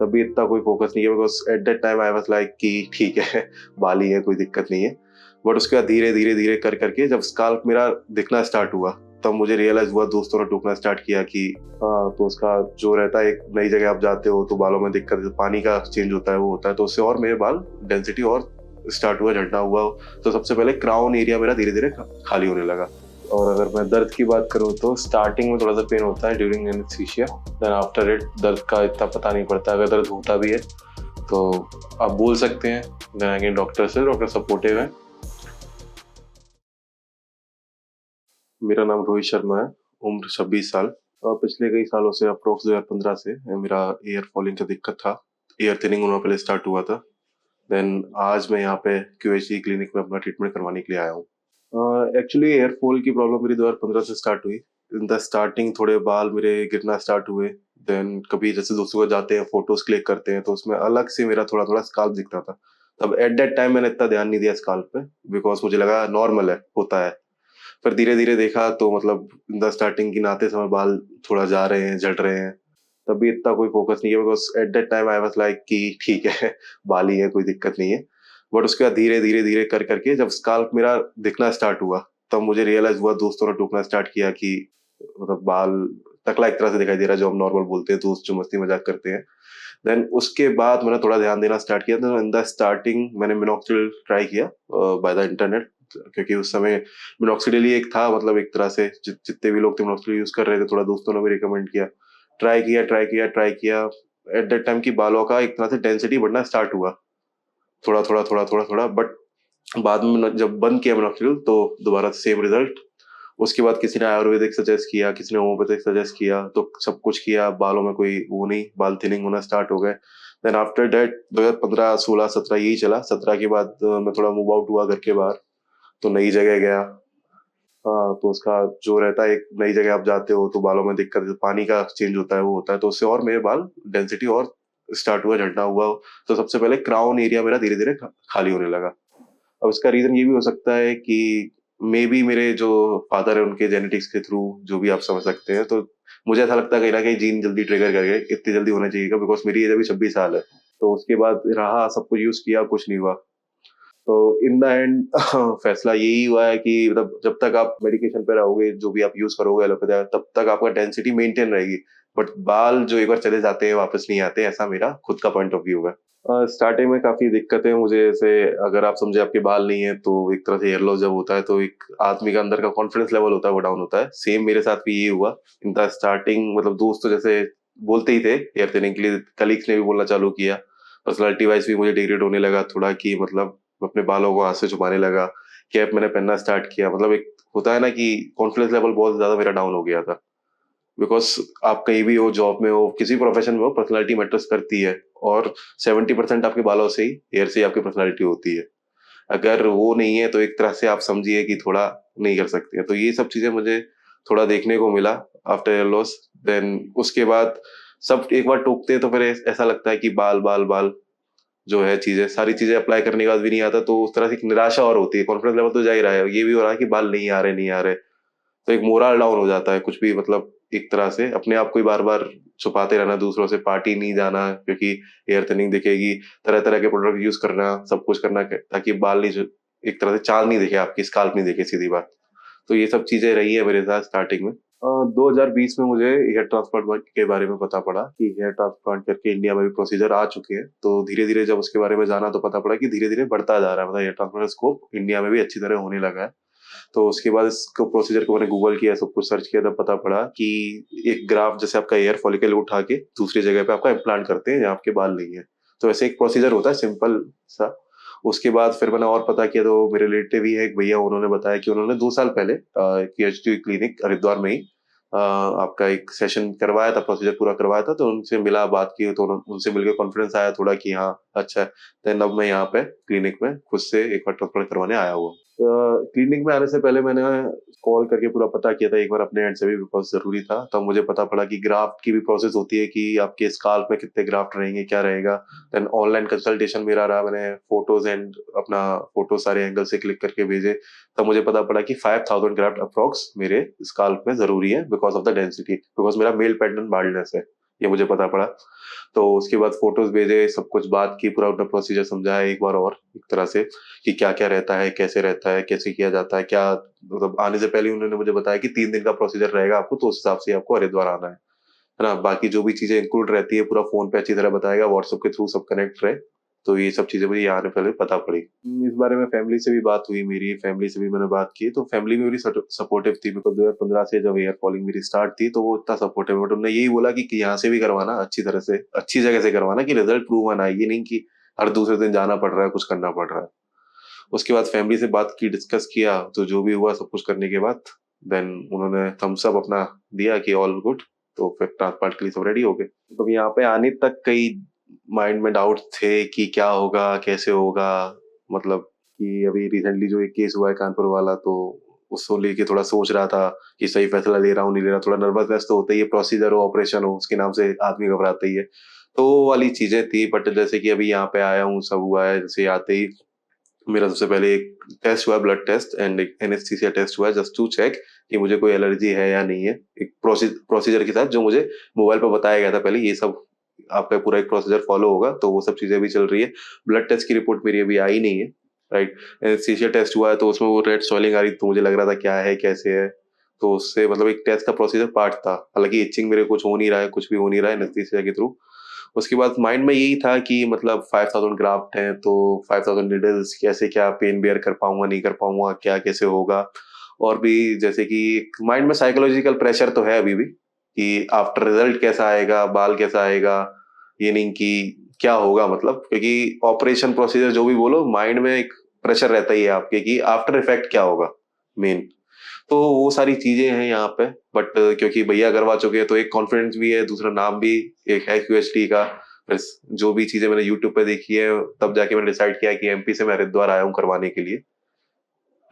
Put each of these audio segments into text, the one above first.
तब भी इतना कोई फोकस नहीं है because at that time I was like कि ठीक है बाल ही है, कोई दिक्कत नहीं है। बट उसके बाद धीरे धीरे धीरे कर करके जब स्काल्प मेरा दिखना स्टार्ट हुआ तब मुझे रियलाइज हुआ, दोस्तों ने टोकना स्टार्ट किया कि तो उसका जो रहता है, एक नई जगह आप जाते हो तो बालों में दिक्कत, पानी का चेंज होता है वो होता है, तो उससे और मेरे बाल डेंसिटी और स्टार्ट हुआ, झड़ना हुआ। तो सबसे पहले क्राउन एरिया मेरा धीरे धीरे खाली होने लगा। और अगर मैं दर्द की बात करूँ तो स्टार्टिंग में थोड़ा सा पेन होता है during anaesthesia, then after it दर्द का इतना पता नहीं पड़ता। अगर दर्द होता भी है तो आप बोल सकते हैं, देन अगेन डॉक्टर सपोर्टिव है। मेरा नाम रोहित शर्मा है, उम्र 26 साल। पिछले कई सालों से अप्रोक्स 2015 से मेरा एयर फॉलिंग का दिक्कत था। एयर थिनिंग होना पहले स्टार्ट हुआ था। देन आज मैं यहाँ पे क्यूएचडी क्लिनिक में अपना ट्रीटमेंट करवाने के लिए आया हूँ। एक्चुअली एयर फॉल की प्रॉब्लम मेरी 2015 से स्टार्ट हुई। इन द स्टार्टिंग थोड़े बाल मेरे गिरना स्टार्ट हुए। देन कभी जैसे दोस्तों को जाते हैं, फोटोज क्लिक करते हैं, तो उसमें अलग से मेरा थोड़ा थोड़ा स्काल्प दिखता था। तब एट दैट टाइम मैंने इतना ध्यान नहीं दिया स्काल्प पे, बिकॉज मुझे लगा नॉर्मल है, होता है। फिर धीरे धीरे देखा तो मतलब इन द स्टार्टिंग गिनाते समय बाल थोड़ा जा रहे हैं, झड़ रहे हैं। तब भी इतना कोई फोकस नहीं है because at that time I was like कि ठीक है बाल ही है, कोई दिक्कत नहीं है। बट उसके बाद धीरे धीरे धीरे कर करके जब स्काल्प मेरा दिखना स्टार्ट हुआ तब मुझे रियलाइज हुआ, दोस्तों ने टोकना स्टार्ट किया कि मतलब बाल टकला एक तरह से दिखाई दे रहा है, जो हम नॉर्मल बोलते हैं, दोस्त जो मस्ती मजाक करते हैं। देन उसके बाद मैंने थोड़ा ध्यान देना स्टार्ट किया। तो इन द स्टार्टिंग मैंने मिनॉक्सिडिल ट्राई किया बाय द इंटरनेट, क्योंकि उस समय मिनॉक्सिडिल ही एक था, मतलब एक तरह से जितने भी लोग थे मिनॉक्सिडिल यूज कर रहे थे, थोड़ा दोस्तों ने भी रिकमेंड किया। ट्राई किया। एट दैट टाइम की बालों का एक तरह से डेंसिटी बढ़ना स्टार्ट हुआ, थोड़ा थोड़ा बट बाद में जब बंद किया मिनॉक्सिडिल तो दोबारा सेम रिजल्ट। उसके बाद किसी ने आयुर्वेदिक सजेस्ट किया, किसी ने होम्योपैथिक सजेस्ट किया, तो सब कुछ किया, बालों में कोई वो नहीं, बाल थिनिंग होना स्टार्ट हो गए। देन आफ्टर दैट 2015 16 17 यही चला। 17 के बाद मैं थोड़ा मूव आउट हुआ घर के बाहर, तो नई जगह गया। हाँ, तो उसका जो रहता है, एक नई जगह आप जाते हो तो बालों में दिक्कत, पानी का चेंज होता है वो होता है, तो उससे और मेरे बाल डेंसिटी और स्टार्ट हुआ, झड़ना हुआ। तो सबसे पहले क्राउन एरिया मेरा धीरे धीरे खाली होने लगा। अब इसका रीजन ये भी हो सकता है कि मे बी मेरे जो फादर है उनके जेनेटिक्स के थ्रू, जो भी आप समझ सकते हैं, तो मुझे ऐसा लगता है कहीं ना कहीं जीन जल्दी ट्रिगर कर गए, इतनी जल्दी होना चाहिए, बिकॉज मेरी एज अभी 26 साल है। तो उसके बाद रहा, सब कुछ यूज किया, कुछ नहीं हुआ। तो इन द एंड फैसला यही हुआ है कि मतलब जब तक आप मेडिकेशन पे रहोगे, जो भी आप यूज करोगे एलोपैथी, तब तक आपका डेंसिटी मेंटेन रहेगी। बट बाल जो एक बार चले जाते हैं वापस नहीं आते, ऐसा मेरा खुद का पॉइंट ऑफ व्यू है। स्टार्टिंग में काफी दिक्कतें मुझे, जैसे अगर आप समझे आपके बाल नहीं है तो एक तरह से हेयर लॉस जब होता है तो एक आदमी का अंदर का कॉन्फिडेंस लेवल होता है वो डाउन होता है। सेम मेरे साथ भी ये हुआ इन द स्टार्टिंग। मतलब दोस्त तो जैसे बोलते ही थे हेयर थिनिंग के लिए, कलीग्स ने भी बोलना चालू किया। पर्सनालिटी वाइज भी मुझे डिग्रेड होने लगा थोड़ा, कि मतलब अपने बालों को हाथ से छुपाने लगा, कैप मैंने पहनना स्टार्ट किया। मतलब एक होता है ना कि कॉन्फिडेंस लेवल बहुत ज्यादा मेरा डाउन हो गया था। बिकॉज आप कहीं भी हो, जॉब में हो, किसी प्रोफेशन में हो, पर्सनालिटी मैटर्स करती है। और 70% आपके बालों से ही, हेयर से ही आपकी पर्सनालिटी होती है। अगर वो नहीं है तो एक तरह से आप समझिए कि थोड़ा नहीं कर सकते हैं। तो ये सब चीजें मुझे थोड़ा देखने को मिला आफ्टर हेयर लॉस। देन उसके बाद सब एक बार टोकते हैं तो फिर ऐसा लगता है कि बाल बाल बाल जो है, चीजें सारी चीजें अप्लाई करने के बाद भी नहीं आता, तो उस तरह से एक निराशा और होती है। कॉन्फिडेंस लेवल तो जा ही रहा है, ये भी हो रहा है कि बाल नहीं आ रहे, नहीं आ रहे। तो एक मोरल डाउन हो जाता है कुछ भी, मतलब एक तरह से अपने आप को ही बार बार छुपाते रहना, दूसरों से पार्टी नहीं जाना क्योंकि हेयर थिनिंग दिखेगी, तरह तरह के प्रोडक्ट यूज करना, सब कुछ करना ताकि बाल नहीं एक तरह से चाल नहीं दिखे, आपकी स्काल्प नहीं दिखे, सीधी बात। तो ये सब चीजें रही है मेरे साथ स्टार्टिंग में। 2020 में मुझे हेयर ट्रांसप्लांट के बारे में पता पड़ा कि हेयर ट्रांसप्लांट करके इंडिया में भी प्रोसीजर आ चुके हैं। तो धीरे धीरे जब उसके बारे में जाना तो पता पड़ा कि धीरे धीरे बढ़ता जा रहा है, मतलब हेयर ट्रांसप्लांट स्कोप इंडिया में भी अच्छी तरह होने लगा है। तो उसके बाद इसको प्रोसीजर को मैंने गूगल किया, सब कुछ सर्च किया, तब पता पड़ा कि एक ग्राफ जैसे आपका हेयर फॉलिकल उठा के दूसरी जगह पे आपका इम्प्लांट करते हैं जहाँ आपके बाल नहीं है। तो ऐसे एक प्रोसीजर होता है सिंपल सा। उसके बाद फिर मैंने और पता किया, तो मेरे रिलेटिव ही है एक भैया, उन्होंने बताया कि उन्होंने 2 साल पहले PhD क्लिनिक हरिद्वार में ही आपका एक सेशन करवाया था, प्रोसीजर पूरा करवाया था। तो उनसे मिला, बात की, तो उनसे मिलकर कॉन्फिडेंस आया थोड़ा कि हाँ अच्छा है। देन अब मैं यहाँ पे क्लिनिक में खुद से एक बार ट्रांसप्लांट करवाने आया हुआ। क्लिनिक में आने से पहले मैंने कॉल करके पूरा पता किया था एक बार अपने एंड से भी, बिकॉज जरूरी था। तब मुझे पता पड़ा कि ग्राफ्ट की भी प्रोसेस होती है, कि आपके स्काल्प में कितने ग्राफ्ट रहेंगे, क्या रहेगा। देन ऑनलाइन कंसल्टेशन मेरा रहा, मैंने फोटोज एंड अपना फोटो सारे एंगल से क्लिक करके भेजे। तब मुझे पता पड़ा कि 5000 ग्राफ्ट अप्रोक्स मेरे स्काल्प में जरूरी है, because of the density, because मेरा मेल पैटर्न बाल्डनेस है। ये मुझे पता पड़ा। तो उसके बाद फोटोज भेजे, सब कुछ बात की, पूरा अपना प्रोसीजर समझाया एक बार और एक तरह से कि क्या क्या रहता है, कैसे किया जाता है, क्या मतलब आने से पहले उन्होंने मुझे बताया कि 3 दिन का प्रोसीजर रहेगा आपको, तो उस हिसाब से आपको हरिद्वार आना है ना? बाकी जो भी चीजें इंक्लूड रहती है पूरा फोन पे अच्छी तरह बताएगा, व्हाट्सएप के थ्रू सब कनेक्ट रहे। तो ये सब चीजें मुझे यहाँ आने पहले पता पड़ी। इस बारे में फैमिली से भी बात हुई मेरी, फैमिली से भी मैंने बात की, तो फैमिली भी मेरी सपोर्टिव थी, बिकॉज 2015 से जब हेयर फॉलिंग मेरी स्टार्ट थी तो वो इतना सपोर्टिव, बट उन्होंने यही बोला कि यहाँ से भी करवाना, अच्छी तरह से अच्छी जगह से करवाना, कि रिजल्ट प्रूव आना है, ये नहीं कि हर दूसरे दिन जाना पड़ रहा है, कुछ करना पड़ रहा है। उसके बाद फैमिली से बात की, डिस्कस किया, तो जो भी हुआ सब कुछ करने के बाद देन उन्होंने थम्स अप अपना दिया कि ऑल गुड। तो फिर ट्रांसप्लांट के लिए सब रेडी हो गए। तो यहाँ पे आने तक कई माइंड में डाउट थे कि क्या होगा, कैसे होगा, मतलब कि अभी रिसेंटली जो एक केस हुआ है कानपुर वाला, तो उसको लेके थोड़ा सोच रहा था कि सही फैसला ले रहा हूँ नहीं ले रहा, थोड़ा नर्वसनेस तो होता ही है, प्रोसीजर हो, ऑपरेशन हो, उसके नाम से आदमी घबराता ही है। तो वो वाली चीजें थी, बट जैसे कि अभी यहाँ पे आया हूँ, सब हुआ है, जैसे आते ही मेरा सबसे पहले एक टेस्ट हुआ, ब्लड टेस्ट, एंड एक एनेस्थीसिया टेस्ट हुआ, जस्ट टू चेक कि मुझे कोई एलर्जी है या नहीं है। एक प्रोसीजर के साथ जो मुझे मोबाइल पर बताया गया था पहले, ये सब आपका पूरा एक प्रोसीजर फॉलो होगा, तो वो सब चीजें भी चल रही है। ब्लड टेस्ट की रिपोर्ट मेरी अभी आई नहीं है, राइट। एनेस्थीसिया टेस्ट हुआ है, तो उसमें वो रेड स्वेलिंग आ रही, तो मुझे लग रहा था क्या है कैसे है, तो उससे मतलब एक टेस्ट का प्रोसीजर पार्ट था। हालांकि इचिंग मेरे कुछ हो नहीं रहा है, कुछ भी हो नहीं रहा है एनेस्थीसिया के थ्रू। उसके बाद माइंड में यही था कि मतलब 5000 ग्राफ्ट हैं, तो 5000 निडल्स कैसे, क्या पेन बेयर कर पाऊंगा नहीं कर पाऊंगा, क्या कैसे होगा। और भी जैसे कि माइंड में साइकोलॉजिकल प्रेशर तो है अभी भी, कि आफ्टर रिजल्ट कैसा आएगा, बाल कैसा आएगा, ये नहीं कि क्या होगा, मतलब क्योंकि ऑपरेशन प्रोसीजर जो भी बोलो, माइंड में एक प्रेशर रहता ही है आपके कि आफ्टर इफेक्ट क्या होगा मेन। तो वो सारी चीजें हैं यहाँ पे, बट क्योंकि भैया करवा चुके हैं तो एक कॉन्फिडेंस भी है, दूसरा नाम भी एक है क्यूएचटी का। बस जो भी चीजें मैंने यूट्यूब पे देखी है, तब जाके मैंने डिसाइड किया कि एमपी से मैं हरिद्वार आया हूँ करवाने के लिए,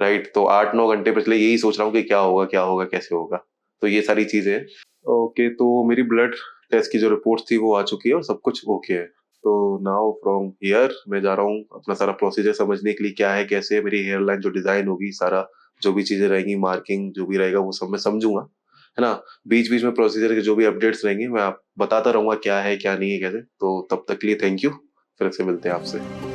राइट। तो 8-9 घंटे पिछले यही सोच रहा हूँ कि क्या होगा कैसे होगा। तो ये सारी चीजें हैं। ओके, तो मेरी ब्लड टेस्ट की जो रिपोर्ट थी वो आ चुकी है और सब कुछ ओके है। तो नाउ फ्रॉम हियर मैं जा रहा हूँ अपना सारा प्रोसीजर समझने के लिए, क्या है कैसे है, मेरी हेयर लाइन जो डिजाइन होगी, सारा जो भी चीजें रहेंगी, मार्किंग जो भी रहेगा वो सब मैं समझूंगा, है ना। बीच बीच में प्रोसीजर के जो भी अपडेट्स रहेंगे मैं आप बताता रहूंगा, क्या है क्या नहीं है कैसे। तो तब तक के लिए थैंक यू, फिर से मिलते हैं आपसे।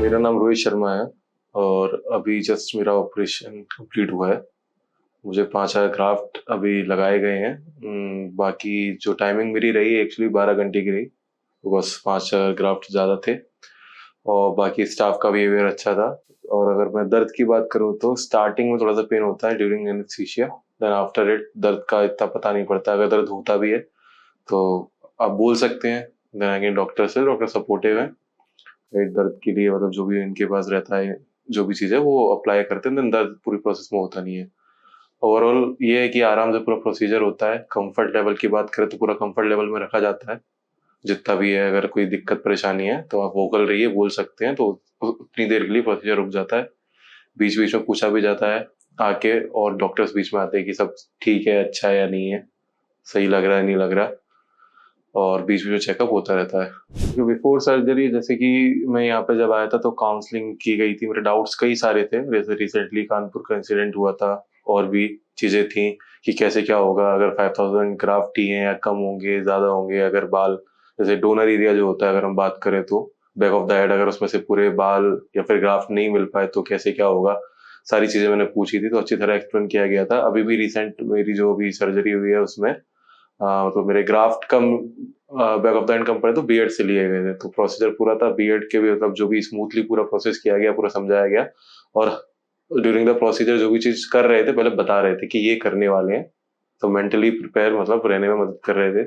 मेरा नाम रोहित शर्मा है, और अभी जस्ट मेरा ऑपरेशन कंप्लीट हुआ है। मुझे 5 ग्राफ्ट अभी लगाए गए हैं। बाकी जो टाइमिंग मेरी रही एक्चुअली 12 घंटे की रही, तो बस 5 ग्राफ्ट ज़्यादा थे, और बाकी स्टाफ का बिहेवियर अच्छा था। और अगर मैं दर्द की बात करूँ तो स्टार्टिंग में थोड़ा सा पेन होता है during anaesthesia, then after it दर्द का इतना पता नहीं पड़ता। अगर दर्द होता भी है तो आप बोल सकते हैं, देन अगेन डॉक्टर सपोर्टिव है, पेट दर्द के लिए मतलब जो भी इनके पास रहता है, जो भी चीज़ है वो अप्लाई करते हैं, देन दर्द पूरी प्रोसेस में होता नहीं है। ओवरऑल ये है कि आराम से पूरा प्रोसीजर होता है। कंफर्ट लेवल की बात करें तो पूरा कंफर्ट लेवल में रखा जाता है जितना भी है। अगर कोई दिक्कत परेशानी है तो आप वोकल रहिए, बोल सकते हैं, तो उतनी देर के लिए प्रोसीजर रुक जाता है। बीच बीच में पूछा भी जाता है आके, और डॉक्टर्स बीच में आते हैं कि सब ठीक है, अच्छा है या नहीं है, सही लग रहा है नहीं लग रहा, और बीच बीच में चेकअप होता रहता है। बिफोर सर्जरी जैसे कि मैं यहाँ पे जब आया था तो काउंसलिंग की गई थी, मेरे डाउट्स कई सारे थे, जैसे रिसेंटली कानपुर का इंसिडेंट हुआ था, और भी चीजें थी कि कैसे क्या होगा, अगर 5000 ग्राफ्ट ही हैं या कम होंगे ज्यादा होंगे, अगर बाल जैसे डोनर एरिया जो होता है अगर हम बात करें तो बैक ऑफ द हेड, अगर उसमें से पूरे बाल या फिर ग्राफ्ट नहीं मिल पाए तो कैसे क्या होगा। सारी चीजें मैंने पूछी थी, तो अच्छी तरह एक्सप्लेन किया गया था। अभी भी रिसेंट मेरी जो भी सर्जरी हुई है उसमें तो मेरे graft come back of the and come पड़े तो बीएड से लिए गए थे, तो प्रोसीजर पूरा था बीएड के भी, मतलब जो भी स्मूथली पूरा प्रोसेस किया गया, पूरा समझाया गया। और ड्यूरिंग द प्रोसीजर जो भी चीज कर रहे थे पहले बता रहे थे कि ये करने वाले हैं, तो मेंटली प्रिपेयर मतलब रहने में मदद कर रहे थे।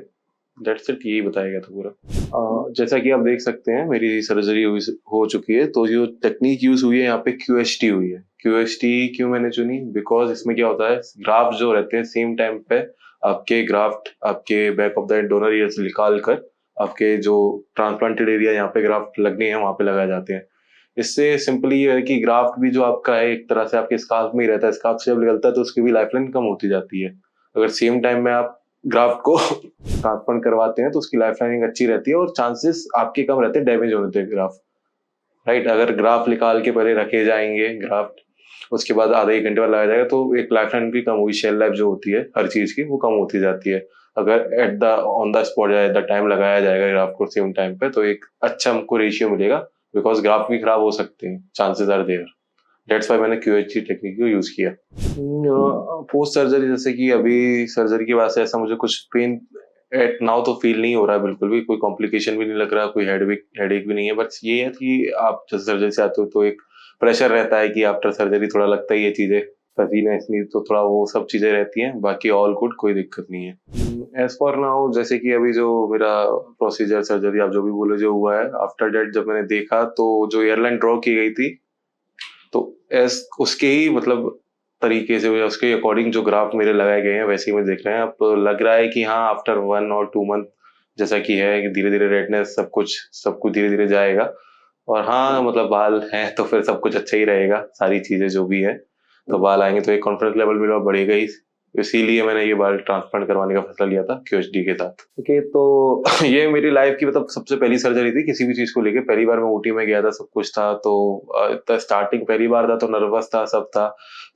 दैट्स इट, यही बताया गया था पूरा। जैसा कि आप देख सकते हैं मेरी सर्जरी हो चुकी है, तो जो टेक्निक यूज हुई है यहाँ पे QHT हुई है। QHT क्यों मैंने चुनी? बिकॉज इसमें क्या होता है, ग्राफ्ट जो रहते हैं सेम टाइम पे आपके ग्राफ्ट आपके back of the donor year से निकाल कर आपके जो ट्रांसप्लांटेड एरिया यहाँ पे ग्राफ्ट लगने हैं वहां पे लगाए जाते हैं। इससे सिंपली ये है कि ग्राफ्ट भी जो आपका है एक तरह से आपके स्कार्फ में ही रहता है, स्कार्फ से जब निकलता है तो उसकी भी लाइफलाइन कम होती जाती है। अगर सेम टाइम में आप ग्राफ्ट को ट्रांसप्लांट करवाते हैं तो उसकी लाइफलाइन अच्छी रहती है और चांसेस आपके कम रहते हैं डैमेज होने के ग्राफ्ट, राइट। अगर ग्राफ्ट निकाल के पहले रखे जाएंगे ग्राफ्ट, उसके बाद आधे एक घंटे बाद लगाया जाएगा तो एक लाइफलाइन भी कम हुई, शेल लाइफ जो होती है हर चीज की वो कम होती जाती है। अगर at the on the spot या एट द टाइम लगाया जाएगा ग्राफ्ट को सेम टाइम पे तो एक अच्छा हमको रेशियो मिलेगा, बिकॉज ग्राफ्ट भी खराब हो सकते हैं, chances are there. That's why मैंने QHT टेक्निक को यूज किया। पोस्ट सर्जरी जैसे कि अभी सर्जरी के बाद से ऐसा मुझे कुछ पेन एट नाउ तो फील नहीं हो रहा है, बिल्कुल भी कोई कॉम्प्लिकेशन भी नहीं लग रहा, कोई हेडेक भी नहीं है। बस ये है कि आप जब सर्जरी से आते हो तो एक प्रेशर रहता है कि आफ्टर सर्जरी थोड़ा लगता ही है चीजें, पसीना इसलिए तो थोड़ा वो सब चीजें रहती हैं, बाकी ऑल गुड, कोई दिक्कत नहीं है। एज फॉर नाउ जैसे कि अभी जो मेरा प्रोसीजर सर्जरी आप जो भी बोले जो हुआ है, आफ्टर डेट जब मैंने देखा तो जो एयरलाइन ड्रॉ की गई थी तो एस उसके ही मतलब तरीके से उसके अकॉर्डिंग जो ग्राफ मेरे लगाए गए हैं वैसे ही मैं देख रहे हैं। अब लग रहा है कि हाँ आफ्टर 1 और 2 मंथ जैसा कि है कि धीरे धीरे रेडनेस सब कुछ धीरे धीरे जाएगा, और हाँ मतलब बाल हैं तो फिर सब कुछ अच्छा ही रहेगा, सारी चीजें जो भी है तो बाल आएंगे तो एक कॉन्फिडेंस लेवल मेरा बढ़ेगा ही, इसीलिए मैंने ये बाल ट्रांसप्लांट करवाने का फैसला लिया था QHT के साथ। ओके, तो ये मेरी लाइफ की मतलब सबसे पहली सर्जरी थी किसी भी चीज को लेके। पहली बार मैं OT में गया था, सब कुछ था, तो स्टार्टिंग पहली बार था तो नर्वस था, सब था।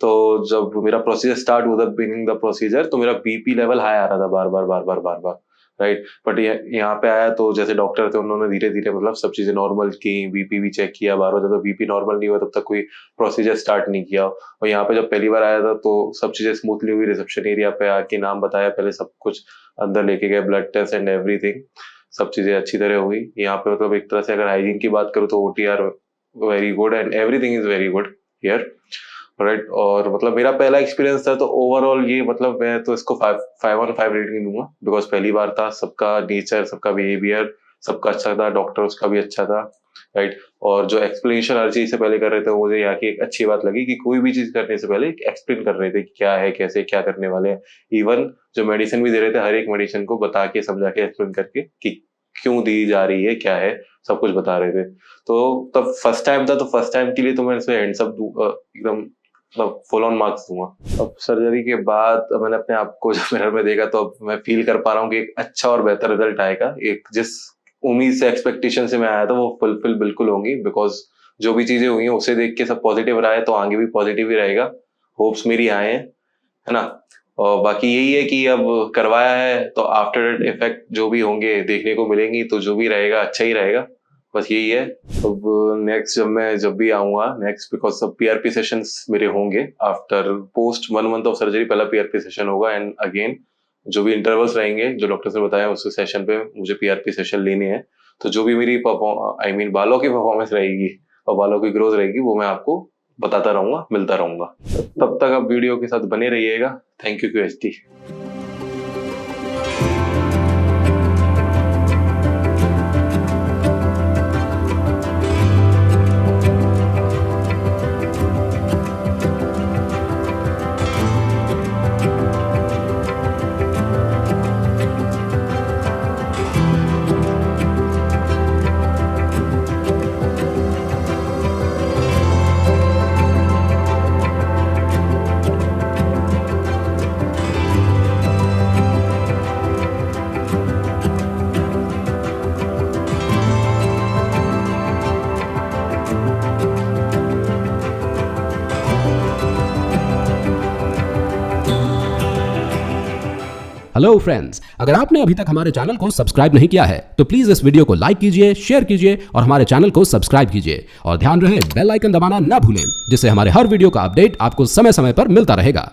तो जब मेरा प्रोसीजर स्टार्ट हुआ था, बिगिनिंग द प्रोसीजर, तो मेरा BP लेवल हाई आ रहा था बार बार, राइट। बट यहाँ पे आया तो जैसे डॉक्टर थे उन्होंने धीरे धीरे मतलब सब चीजें नॉर्मल की, BP भी चेक किया बार बार, जब तक BP नॉर्मल नहीं हुआ तब तक कोई प्रोसीजर स्टार्ट नहीं किया। और यहाँ पे जब पहली बार आया था तो सब चीजें स्मूथली हुई, रिसेप्शन एरिया पे आके नाम बताया, पहले सब कुछ अंदर लेके गए, ब्लड टेस्ट एंड एवरीथिंग, सब चीजें अच्छी तरह हुई। यहाँ पे मतलब एक तरह से अगर हाइजीन की बात करूँ तो OTR very good and everything is very good here, right. और मतलब मेरा पहला एक्सपीरियंस था तो ओवरऑल ये मतलब मैं तो इसको 5/5 रेटिंग दूंगा, बिकॉज पहली बार था, सबका नेचर, सबका बिहेवियर सबका अच्छा था, डॉक्टर उसका भी अच्छा था, राइट। और जो एक्सप्लेनेशन हर चीज से पहले कर रहे थे मुझे यहाँ की एक अच्छी बात लगी कि कोई भी चीज करने से पहले एक्सप्लेन कर रहे थे कि क्या है, कैसे, क्या करने वाले हैं। इवन जो मेडिसिन भी दे रहे थे हर एक मेडिसिन को बता के समझा के एक्सप्लेन करके कि क्यों दी जा रही है, क्या है, सब कुछ बता रहे थे। तो तब फर्स्ट टाइम था तो फर्स्ट टाइम के लिए तो मैं इसमें हैंड्स अप एकदम मतलब फुल ऑन मार्क्स दूंगा। अब सर्जरी के बाद मैंने अपने आप को जब मिरर में देखा तो अब मैं फील कर पा रहा हूँ कि एक अच्छा और बेहतर रिजल्ट आएगा। एक जिस उम्मीद से, एक्सपेक्टेशन से मैं आया था वो फुलफिल बिल्कुल होंगी, बिकॉज जो भी चीजें हुई हैं उसे देख के सब पॉजिटिव रहा है तो आगे भी पॉजिटिव ही रहेगा। होप्स मेरी आए हैं, है ना। और बाकी यही है कि अब करवाया है तो आफ्टर इफेक्ट जो भी होंगे देखने को मिलेंगी, तो जो भी रहेगा अच्छा ही रहेगा, बस यही है। अब नेक्स्ट जब भी आऊंगा नेक्स्ट, बिकॉज सब PRP सेशंस मेरे होंगे after post 1 month of surgery, पहला PRP सेशन होगा एंड अगेन जो भी इंटरवल्स रहेंगे जो डॉक्टर ने बताया उस सेशन पे मुझे PRP सेशन लेने हैं। तो जो भी मेरी बालों की परफॉर्मेंस रहेगी और बालों की ग्रोथ रहेगी वो मैं आपको बताता रहूंगा, मिलता रहूंगा। तब तक आप वीडियो के साथ बने रहिएगा। Thank you QHT। Hello friends, अगर आपने अभी तक हमारे चैनल को सब्सक्राइब नहीं किया है तो प्लीज इस वीडियो को लाइक कीजिए, शेयर कीजिए और हमारे चैनल को सब्सक्राइब कीजिए। और ध्यान रहे बेल आइकन दबाना ना भूलें, जिससे हमारे हर वीडियो का अपडेट आपको समय समय पर मिलता रहेगा।